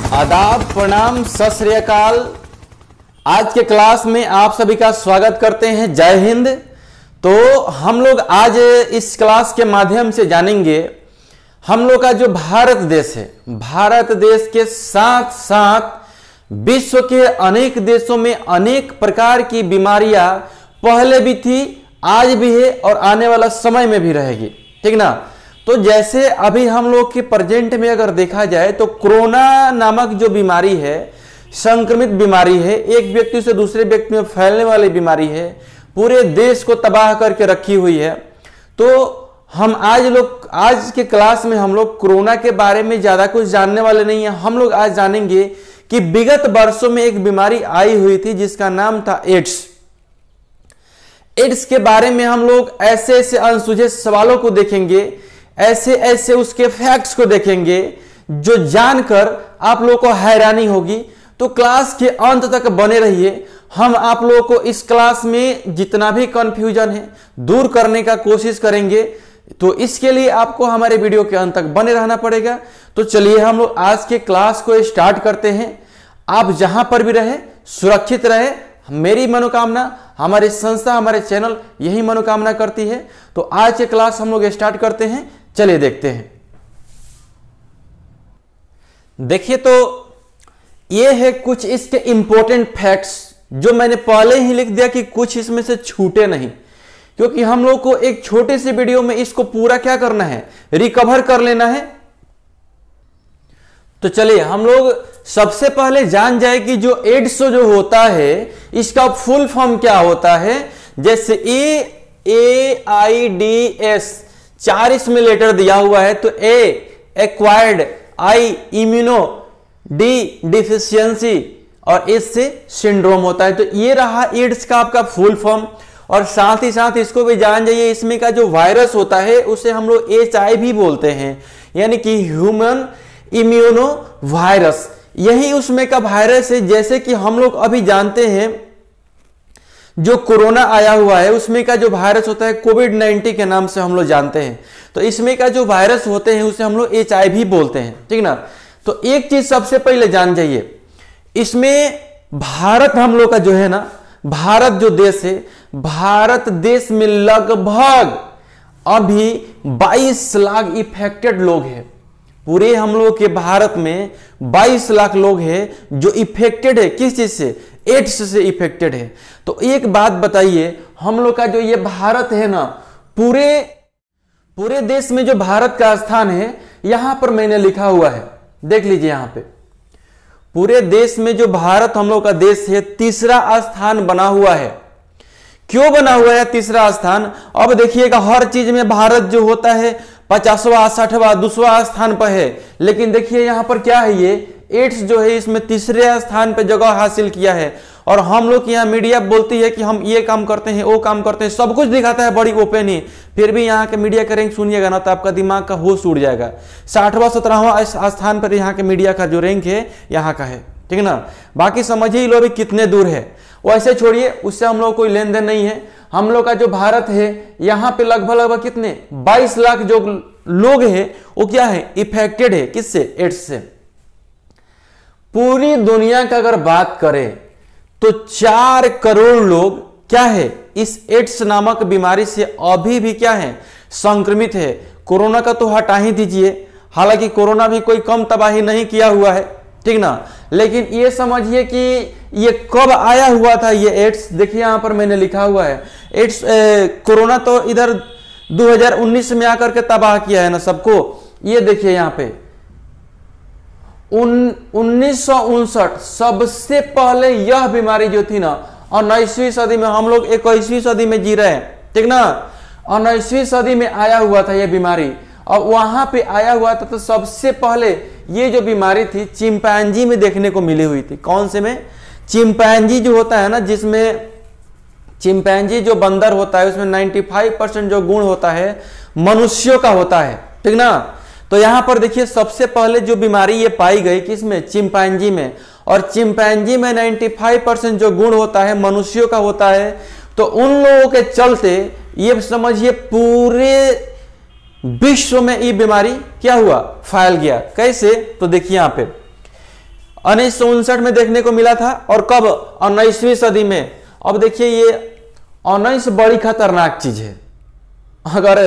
आदाब, प्रणाम, सत श्री अकाल। आज के क्लास में आप सभी का स्वागत करते हैं। जय हिंद। तो हम लोग आज इस क्लास के माध्यम से जानेंगे हम लोग का जो भारत देश है, भारत देश के साथ साथ विश्व के अनेक देशों में अनेक प्रकार की बीमारियां पहले भी थी, आज भी है और आने वाला समय में भी रहेगी। ठीक ना। तो जैसे अभी हम लोग के प्रेजेंट में अगर देखा जाए तो कोरोना नामक जो बीमारी है, संक्रमित बीमारी है, एक व्यक्ति से दूसरे व्यक्ति में फैलने वाली बीमारी है, पूरे देश को तबाह करके रखी हुई है। तो हम आज के क्लास में हम लोग कोरोना के बारे में ज्यादा कुछ जानने वाले नहीं है। हम लोग आज जानेंगे कि विगत वर्षों में एक बीमारी आई हुई थी जिसका नाम था एड्स। एड्स के बारे में हम लोग ऐसे ऐसे अनसुलझे सवालों को देखेंगे, ऐसे ऐसे उसके फैक्ट्स को देखेंगे जो जानकर आप लोगों को हैरानी होगी। तो क्लास के अंत तक बने रहिए। हम आप लोगों को इस क्लास में जितना भी कंफ्यूजन है दूर करने का कोशिश करेंगे। तो इसके लिए आपको हमारे वीडियो के अंत तक बने रहना पड़ेगा। तो चलिए हम लोग आज के क्लास को स्टार्ट करते हैं। आप जहां पर भी रहे सुरक्षित रहे, मेरी मनोकामना, हमारी संस्था, हमारे चैनल यही मनोकामना करती है। तो आज के क्लास हम लोग स्टार्ट करते हैं। चलिए देखते हैं। देखिए, तो ये है कुछ इसके इंपॉर्टेंट फैक्ट्स जो मैंने पहले ही लिख दिया कि कुछ इसमें से छूटे नहीं, क्योंकि हम लोग को एक छोटे से वीडियो में इसको पूरा क्या करना है, रिकवर कर लेना है। तो चलिए हम लोग सबसे पहले जान जाए कि जो एड्स जो होता है इसका फुल फॉर्म क्या होता है। जैसे AIDS 4 इसमें लेटर दिया हुआ है। तो ए एक्वायर्ड, आई इम्यूनो, डी डिफिशियंसी और एस से सिंड्रोम होता है। तो ये रहा एड्स का आपका फुल फॉर्म। और साथ ही साथ इसको भी जान जाइए, इसमें का जो वायरस होता है उसे हम लोग HIV बोलते हैं, यानी कि ह्यूमन इम्यूनो वायरस। यही उसमें का वायरस है। जैसे कि हम लोग अभी जानते हैं जो कोरोना आया हुआ है उसमें का जो वायरस होता है कोविड-19 के नाम से हम लोग जानते हैं। तो इसमें का जो वायरस होते हैं उसे हम लोग HIV बोलते हैं। ठीक ना। तो एक चीज सबसे पहले जान जाइए, इसमें भारत हम लोग का जो है ना, भारत जो देश है, भारत देश में लगभग अभी 22 लाख इफेक्टेड लोग हैं। पूरे हम लोग के भारत में 22 लाख लोग हैं जो इफेक्टेड है। किस चीज से? एड्स से इफेक्टेड है। तो एक बात बताइए, हम लोग का जो ये भारत है ना, पूरे देश में जो भारत का स्थान है यहां पर मैंने लिखा हुआ है, देख लीजिए यहां पे। पूरे देश में जो भारत हम लोग का देश है तीसरा स्थान बना हुआ है। क्यों बना हुआ है तीसरा स्थान? अब देखिएगा, हर चीज में भारत जो होता है 50वां, 60वां, 2वां स्थान पर है। लेकिन देखिए यहां पर क्या है, ये एड्स जो है इसमें तीसरे स्थान पर जगह हासिल किया है। और हम लोग यहाँ मीडिया बोलती है कि हम ये काम करते हैं, वो काम करते हैं, सब कुछ दिखाता है बड़ी ओपन ही, फिर भी यहाँ के मीडिया का रैंक सुनिएगा ना तो आपका दिमाग का होश उड़ जाएगा। 60वां 17वां स्थान पर यहाँ के मीडिया का जो रैंक है यहाँ का है। ठीक ना। बाकी समझिए लो भी कितने दूर है। वैसे छोड़िए, उससे हम लोग कोई लेन देन नहीं है। हम लोग का जो भारत है यहाँ पे लगभग कितने 22 लाख जो लोग हैं वो क्या है, इफेक्टेड है। किससे? एड्स से। पूरी दुनिया का अगर बात करें तो 4 करोड़ लोग क्या है, इस एड्स नामक बीमारी से अभी भी क्या है, संक्रमित है। कोरोना का तो हटा ही दीजिए, हालांकि कोरोना भी कोई कम तबाही नहीं किया हुआ है। ठीक ना। लेकिन ये समझिए कि ये कब आया हुआ था ये एड्स। देखिए यहां पर मैंने लिखा हुआ है एड्स, कोरोना तो इधर 2019 में आकर के तबाह किया है ना सबको। ये देखिए यहां पे 1959 सबसे पहले यह बीमारी जो थी ना, 19वीं सदी में, हम लोग 21वीं सदी में जी रहे हैं। ठीक ना। 19वीं सदी में आया हुआ था यह बीमारी और वहां पे आया हुआ था। तो सबसे पहले ये जो बीमारी थी चिंपैंजी में देखने को मिली हुई थी। कौन से में? चिंपैंजी जो होता है ना, जिसमें चिंपैंजी जो बंदर होता है उसमें 95% जो गुण होता है मनुष्यों का होता है। ठीक ना। तो यहां पर देखिए सबसे पहले जो बीमारी ये पाई गई किसमें? चिंपैंजी में। और चिंपैंजी में 95% जो गुण होता है मनुष्यों का होता है। तो उन लोगों के चलते ये समझिए पूरे विश्व में ये बीमारी क्या हुआ, फैल गया। कैसे? तो देखिए यहां पे 1959 में देखने को मिला था। और कब? 19वीं सदी में। अब देखिए ये 19 बड़ी खतरनाक चीज है। अगर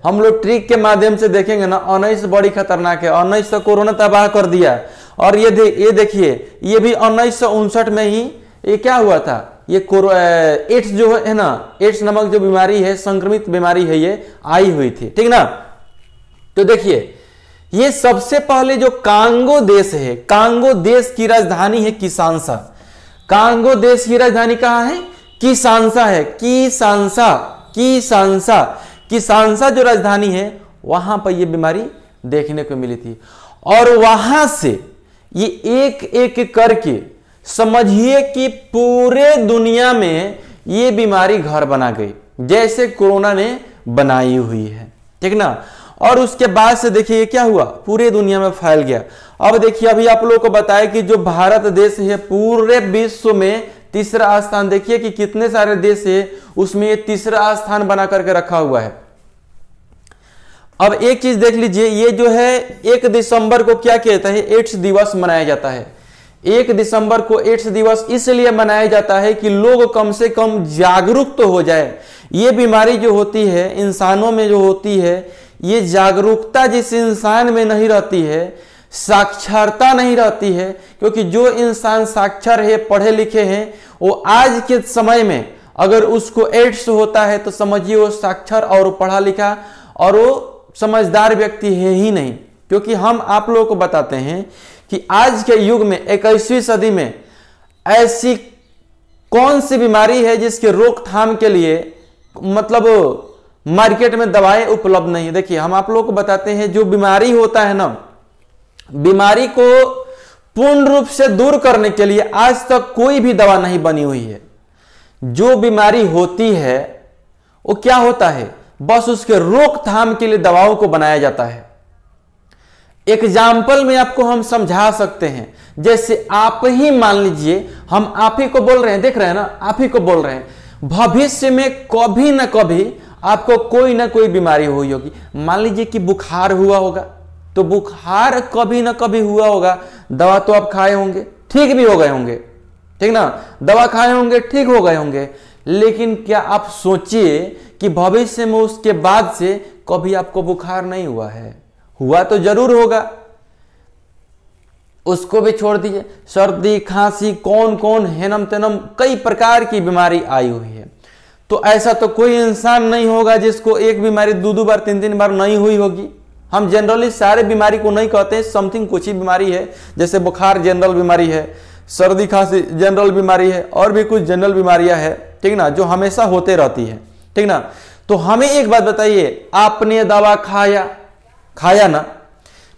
हम लोग ट्रिक के माध्यम से देखेंगे ना, 19 बड़ी खतरनाक है। 19 तो कोरोना तबाह कर दिया। और ये देखिए ये भी 1959 में ही ये क्या हुआ था, ये एड्स जो है ना, एड्स नामक जो बीमारी है, संक्रमित बीमारी है, ये आई हुई थी, ठीक ना। तो देखिए ये सबसे पहले जो कांगो देश है, कांगो देश की राजधानी है किसानसा। कांगो देश की राजधानी कहां है? किसानसा है। किसानसा जो राजधानी है, वहां पर यह बीमारी देखने को मिली थी। और वहां से ये एक एक करके समझिए कि पूरे दुनिया में ये बीमारी घर बना गई, जैसे कोरोना ने बनाई हुई है, ठीक ना। और उसके बाद से देखिए क्या हुआ, पूरे दुनिया में फैल गया। अब देखिए अभी आप लोगों को बताया कि जो भारत देश है पूरे विश्व में तीसरा स्थान, देखिए कि कितने सारे देश है उसमें ये तीसरा स्थान बना करके रखा हुआ है। अब एक चीज देख लीजिए, ये जो है 1 दिसंबर को क्या कहता है, एड्स दिवस मनाया जाता है। 1 दिसंबर को एड्स दिवस इसलिए मनाया जाता है कि लोग कम से कम जागरूक तो हो जाए। ये बीमारी जो होती है इंसानों में जो होती है, ये जागरूकता जिस इंसान में नहीं रहती है, साक्षरता नहीं रहती है, क्योंकि जो इंसान साक्षर है, पढ़े लिखे हैं, वो आज के समय में अगर उसको एड्स होता है तो समझिए वो साक्षर और पढ़ा लिखा और वो समझदार व्यक्ति है ही नहीं। क्योंकि हम आप लोगों को बताते हैं कि आज के युग में 21वीं सदी में ऐसी कौन सी बीमारी है जिसके रोकथाम के लिए मतलब मार्केट में दवाएं उपलब्ध नहीं। देखिए हम आप लोगों को बताते हैं, जो बीमारी होता है ना, बीमारी को पूर्ण रूप से दूर करने के लिए आज तक कोई भी दवा नहीं बनी हुई है। जो बीमारी होती है वो क्या होता है, बस उसके रोकथाम के लिए दवाओं को बनाया जाता है। एग्जाम्पल में आपको हम समझा सकते हैं, जैसे आप ही मान लीजिए, हम आप ही को बोल रहे हैं, देख रहे हैं ना, आप ही को बोल रहे हैं, भविष्य में कभी ना कभी आपको कोई ना कोई बीमारी हुई होगी। मान लीजिए कि बुखार हुआ होगा, तो बुखार कभी ना कभी हुआ होगा, दवा तो आप खाए होंगे, ठीक भी हो गए होंगे, ठीक ना, दवा खाए होंगे, ठीक हो गए होंगे। लेकिन क्या आप सोचिए कि भविष्य में उसके बाद से कभी आपको बुखार नहीं हुआ है? हुआ तो जरूर होगा, उसको भी छोड़ दीजिए। सर्दी खांसी कौन कौन हेनम तेनम कई प्रकार की बीमारी आई हुई है। तो ऐसा तो कोई इंसान नहीं होगा जिसको एक बीमारी 2-2 बार 3-3 बार नहीं हुई होगी। हम जनरली सारे बीमारी को नहीं कहते हैं, समथिंग कुछ ही बीमारी है, जैसे बुखार जनरल बीमारी है, सर्दी खांसी जनरल बीमारी है, और भी कुछ जनरल बीमारियां है, ठीक ना, जो हमेशा होते रहती है, ठीक ना। तो हमें एक बात बताइए, आपने दवा खाया ना,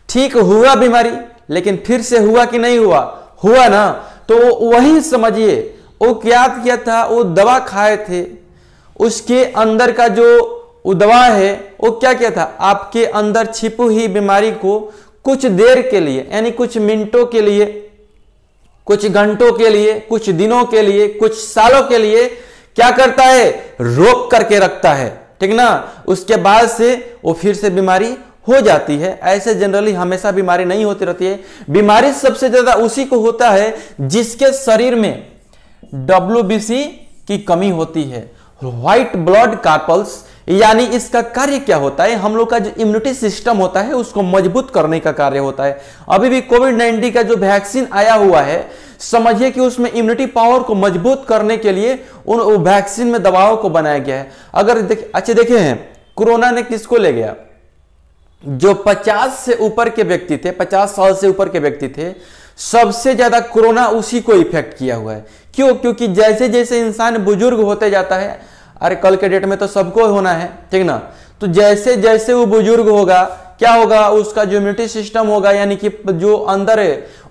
ठीक हुआ बीमारी, लेकिन फिर से हुआ कि नहीं हुआ? हुआ ना। तो वही समझिए, वो क्या किया था, वो दवा खाए थे, उसके अंदर का जो दवा है वो क्या किया था, आपके अंदर छिपी हुई बीमारी को कुछ देर के लिए, यानी कुछ मिनटों के लिए, कुछ घंटों के लिए, कुछ दिनों के लिए, कुछ सालों के लिए क्या करता है, रोक करके रखता है, ठीक ना। उसके बाद से वो फिर से बीमारी हो जाती है। ऐसे जनरली हमेशा बीमारी नहीं होती रहती है। बीमारी सबसे ज्यादा उसी को होता है जिसके शरीर में WBC की कमी होती है, व्हाइट ब्लड कार्पल्स। यानी इसका कार्य क्या होता है, हम लोग का जो इम्यूनिटी सिस्टम होता है उसको मजबूत करने का कार्य होता है। अभी भी कोविड-19 का जो वैक्सीन आया हुआ है, समझिए कि उसमें इम्यूनिटी पावर को मजबूत करने के लिए उन वैक्सीन में दवाओं को बनाया गया है। अगर अच्छे देखे हैं, कोरोना ने किसको ले गया, जो 50 से ऊपर के व्यक्ति थे, 50 साल से ऊपर के व्यक्ति थे, सबसे ज्यादा कोरोना उसी को इफेक्ट किया हुआ है। क्यों? क्योंकि जैसे जैसे इंसान बुजुर्ग होते जाता है, अरे कल के डेट में तो सबको होना है, ठीक ना, तो जैसे जैसे वो बुजुर्ग होगा क्या होगा, उसका जो इम्यूनिटी सिस्टम होगा, यानी कि जो अंदर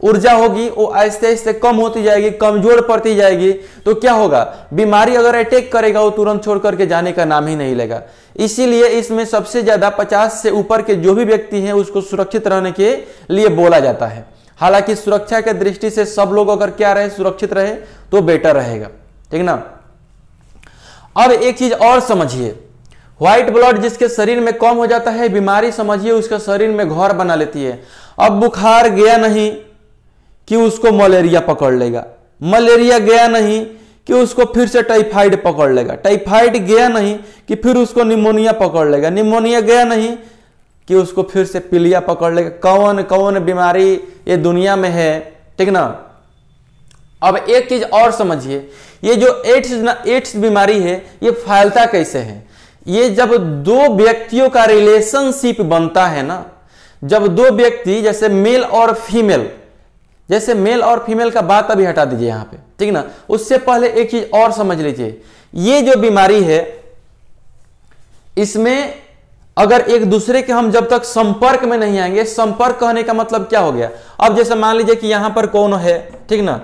ऊर्जा होगी वो आहिस्ते आहिस्ते कम होती जाएगी, कमजोर पड़ती जाएगी। तो क्या होगा, बीमारी अगर अटैक करेगा वो तुरंत छोड़ करके जाने का नाम ही नहीं लेगा। इसीलिए इसमें सबसे ज्यादा 50 से ऊपर के जो भी व्यक्ति हैं उसको सुरक्षित रहने के लिए बोला जाता है। हालांकि सुरक्षा के दृष्टि से सब लोग अगर क्या रहे, सुरक्षित रहे तो बेटर रहेगा, ठीक ना। अब एक चीज और समझिए, व्हाइट ब्लड जिसके शरीर में कम हो जाता है, बीमारी समझिए उसके शरीर में घर बना लेती है। अब बुखार गया नहीं, कि उसको मलेरिया पकड़ लेगा, मलेरिया गया नहीं कि उसको फिर से टाइफाइड पकड़ लेगा, टाइफाइड गया नहीं कि फिर उसको निमोनिया पकड़ लेगा, निमोनिया गया नहीं कि उसको फिर से पीलिया पकड़ लेगा। कौन कौन बीमारी ये दुनिया में है, ठीक ना। अब एक चीज और समझिए, ये जो एड्स बीमारी है ये फैलता कैसे है। ये जब दो व्यक्तियों का रिलेशनशिप बनता है ना, जब दो व्यक्ति जैसे मेल और फीमेल, जैसे मेल और फीमेल का बात अभी हटा दीजिए यहां पे, ठीक ना। उससे पहले एक चीज और समझ लीजिए, ये जो बीमारी है इसमें अगर एक दूसरे के हम जब तक संपर्क में नहीं आएंगे, संपर्क कहने का मतलब क्या हो गया। अब जैसे मान लीजिए कि यहां पर कौन है, ठीक ना,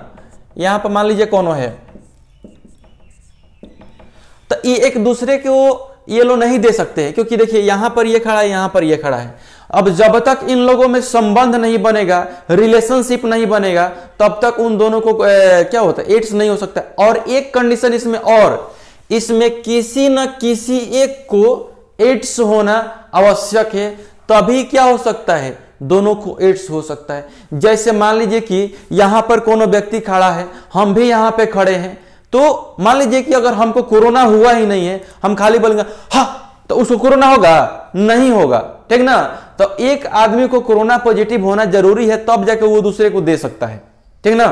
यहां पर मान लीजिए कौन है, तो ये एक दूसरे को ये लोग नहीं दे सकते हैं, क्योंकि देखिए यहां पर ये खड़ा है, यहां पर ये खड़ा है। अब जब तक इन लोगों में संबंध नहीं बनेगा, रिलेशनशिप नहीं बनेगा, तब तक उन दोनों को क्या होता है, एड्स नहीं हो सकता। और एक कंडीशन इसमें, और इसमें किसी न किसी एक को एड्स होना आवश्यक है, तभी क्या हो सकता है, दोनों को एड्स हो सकता है। जैसे मान लीजिए कि यहां पर कोनो व्यक्ति खड़ा है, हम भी यहां पे खड़े हैं, तो मान लीजिए कि अगर हमको कोरोना हुआ ही नहीं है, हम खाली बोलेंगे हाँ, तो उसको कोरोना होगा, नहीं होगा, ठीक ना। तो एक आदमी को कोरोना पॉजिटिव होना जरूरी है, तब जाके वो दूसरे को दे सकता है, ठीक ना।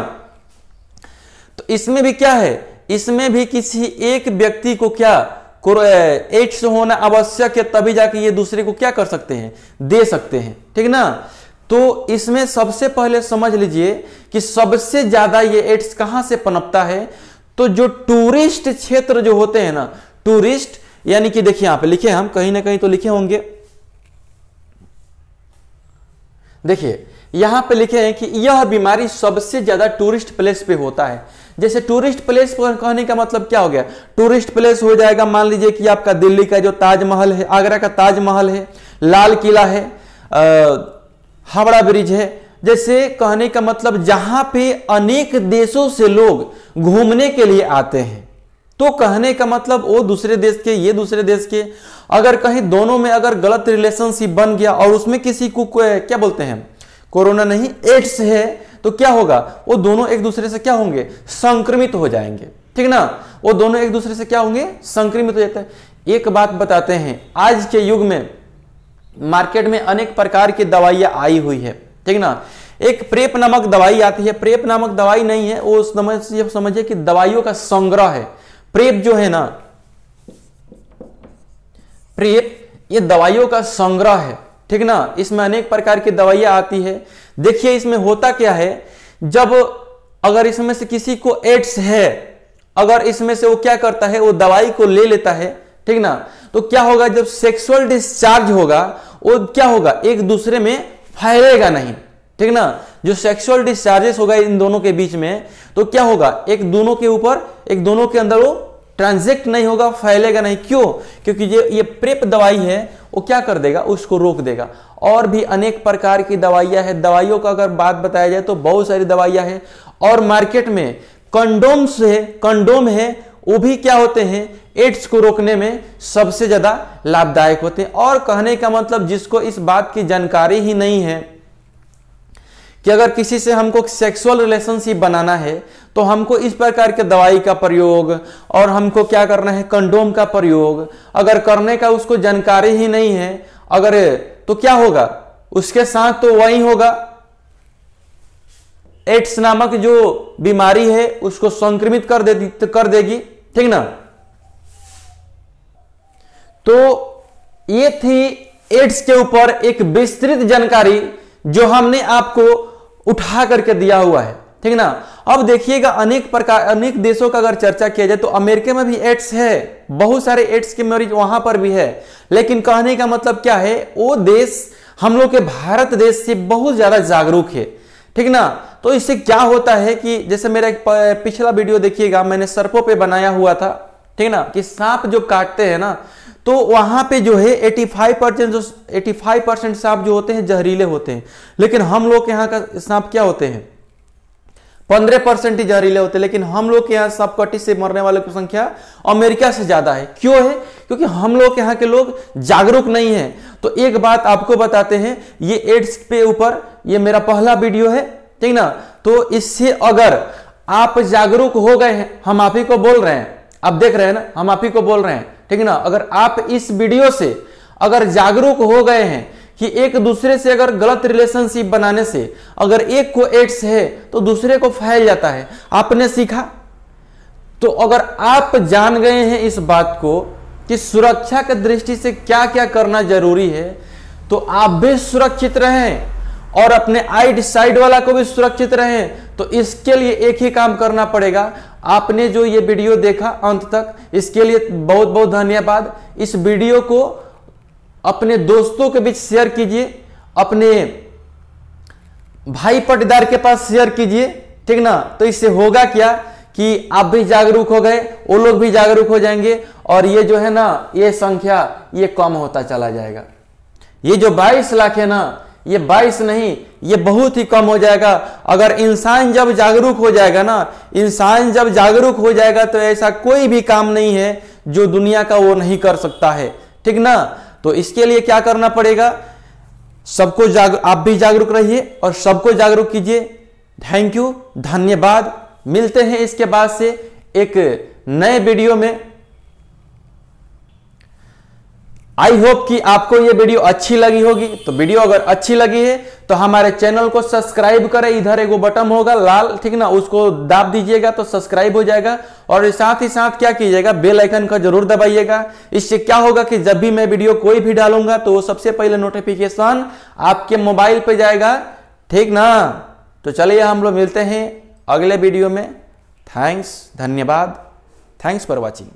तो इसमें भी क्या है, इसमें भी किसी एक व्यक्ति को क्या एड्स होना आवश्यक है, तभी जाके ये दूसरे को क्या कर सकते हैं, दे सकते हैं, ठीक ना। तो इसमें सबसे पहले समझ लीजिए कि सबसे ज्यादा ये एड्स कहां से पनपता है, तो जो टूरिस्ट क्षेत्र जो होते हैं ना, टूरिस्ट यानी कि देखिए यहां पे लिखे, हम कहीं ना कहीं तो लिखे होंगे, देखिए यहां पे लिखे हैं कि यह बीमारी सबसे ज्यादा टूरिस्ट प्लेस पे होता है। जैसे टूरिस्ट प्लेस पर कहने का मतलब क्या हो गया, टूरिस्ट प्लेस हो जाएगा, मान लीजिए कि आपका दिल्ली का जो ताजमहल है, आगरा का ताजमहल है, लाल किला है, हावड़ा ब्रिज है। जैसे कहने का मतलब जहां पे अनेक देशों से लोग घूमने के लिए आते हैं, तो कहने का मतलब वो दूसरे देश के, ये दूसरे देश के, अगर कहीं दोनों में अगर गलत रिलेशनशिप बन गया और उसमें किसी को क्या बोलते हैं, कोरोना नहीं एड्स है, तो क्या होगा, वो दोनों एक दूसरे से क्या होंगे, संक्रमित हो जाएंगे, ठीक ना। वो दोनों एक दूसरे से क्या होंगे, संक्रमित हो जाते हैं। एक बात बताते हैं, आज के युग में मार्केट में अनेक प्रकार की दवाइयां आई हुई है, ठीक ना। एक प्रेप नामक दवाई आती है, प्रेप नामक दवाई नहीं है, वो समझिए कि दवाइयों का संग्रह है। प्रेप जो है ना, प्रेप ये दवाइयों का संग्रह है, ठीक ना। इसमें अनेक प्रकार की दवाइयां आती है। देखिए इसमें होता क्या है, जब अगर इसमें से किसी को एड्स है, अगर इसमें से वो क्या करता है, वो दवाई को ले लेता है, ठीक ना, तो क्या होगा, जब सेक्सुअल डिस्चार्ज होगा, वो क्या होगा, एक दूसरे में फैलेगा नहीं, ठीक ना। जो सेक्सुअल डिस्चार्जेस होगा इन दोनों के बीच में, तो क्या होगा, एक दोनों के ऊपर, एक दोनों के अंदर वो ट्रांजेक्ट नहीं होगा, फैलेगा नहीं। क्यों, क्योंकि ये प्रेप दवाई है, वो क्या कर देगा, उसको रोक देगा। और भी अनेक प्रकार की दवाइयां हैं, दवाइयों का अगर बात बताया जाए तो बहुत सारी दवाइयां हैं। और मार्केट में कंडोम है, वो भी क्या होते हैं, एड्स को रोकने में सबसे ज्यादा लाभदायक होते हैं। और कहने का मतलब जिसको इस बात की जानकारी ही नहीं है कि अगर किसी से हमको सेक्सुअल रिलेशनशिप बनाना है, तो हमको इस प्रकार के दवाई का प्रयोग और हमको क्या करना है, कंडोम का प्रयोग अगर करने का उसको जानकारी ही नहीं है, अगर तो क्या होगा, उसके साथ तो वही होगा, एड्स नामक जो बीमारी है उसको संक्रमित कर देगी, ठीक ना। तो ये थी एड्स के ऊपर एक विस्तृत जानकारी जो हमने आपको उठा करके दिया हुआ है, ठीक ना। अब देखिएगा अनेक देशों का अगर चर्चा किया जाए तो अमेरिका में भी एड्स है, बहुत सारे एड्स के मरीज वहां पर भी है। लेकिन कहने का मतलब क्या है, वो देश हम लोग के भारत देश से बहुत ज्यादा जागरूक है, ठीक ना। तो इससे क्या होता है कि जैसे मेरा एक पिछला वीडियो देखिएगा, मैंने सर्पों पे बनाया हुआ था, ठीक ना, कि सांप जो काटते हैं ना, तो वहां पे जो है 85% सांप जो होते हैं जहरीले होते हैं। लेकिन हम लोग के यहाँ का सांप क्या होते हैं, 15% ही जहरीले होते हैं। लेकिन हम लोग के यहाँ सांप कटी से मरने वालों की संख्या अमेरिका से ज्यादा है। क्यों है, क्योंकि हम लोग के यहाँ के लोग जागरूक नहीं है। तो एक बात आपको बताते हैं, ये एड्स पे ऊपर ये मेरा पहला वीडियो है, ठीक ना। तो इससे अगर आप जागरूक हो गए हैं, हम आप ही को बोल रहे हैं, आप देख रहे हैं ना, हम आप ही को बोल रहे हैं, ठीक ना। अगर आप इस वीडियो से अगर जागरूक हो गए हैं कि एक दूसरे से अगर गलत रिलेशनशिप बनाने से अगर एक को एड्स है तो दूसरे को फैल जाता है, आपने सीखा। तो अगर आप जान गए हैं इस बात को कि सुरक्षा की दृष्टि से क्या क्या करना जरूरी है, तो आप भी सुरक्षित रहें और अपने आइड साइड वाला को भी सुरक्षित रहें। तो इसके लिए एक ही काम करना पड़ेगा। आपने जो ये वीडियो देखा अंत तक, इसके लिए बहुत बहुत धन्यवाद। इस वीडियो को अपने दोस्तों के बीच शेयर कीजिए, अपने भाई पटीदार के पास शेयर कीजिए, ठीक ना। तो इससे होगा क्या कि आप भी जागरूक हो गए, वो लोग भी जागरूक हो जाएंगे और ये जो है ना, ये संख्या ये कम होता चला जाएगा। ये जो 22 लाख है ना, ये 22 नहीं, ये बहुत ही कम हो जाएगा। अगर इंसान जब जागरूक हो जाएगा ना, इंसान जब जागरूक हो जाएगा तो ऐसा कोई भी काम नहीं है जो दुनिया का वो नहीं कर सकता है, ठीक ना। तो इसके लिए क्या करना पड़ेगा, सबको आप भी जागरूक रहिए और सबको जागरूक कीजिए। थैंक यू, धन्यवाद। मिलते हैं इसके बाद से एक नए वीडियो में। आई होप कि आपको ये वीडियो अच्छी लगी होगी। तो वीडियो अगर अच्छी लगी है तो हमारे चैनल को सब्सक्राइब करें, इधर एक बटन होगा लाल, ठीक ना, उसको दाब दीजिएगा तो सब्सक्राइब हो जाएगा। और साथ ही साथ क्या कीजिएगा, बेल आइकन का जरूर दबाइएगा। इससे क्या होगा कि जब भी मैं वीडियो कोई भी डालूंगा तो वो सबसे पहले नोटिफिकेशन आपके मोबाइल पे जाएगा, ठीक ना। तो चलिए हम लोग मिलते हैं अगले वीडियो में। थैंक्स, धन्यवाद, थैंक्स फॉर वॉचिंग।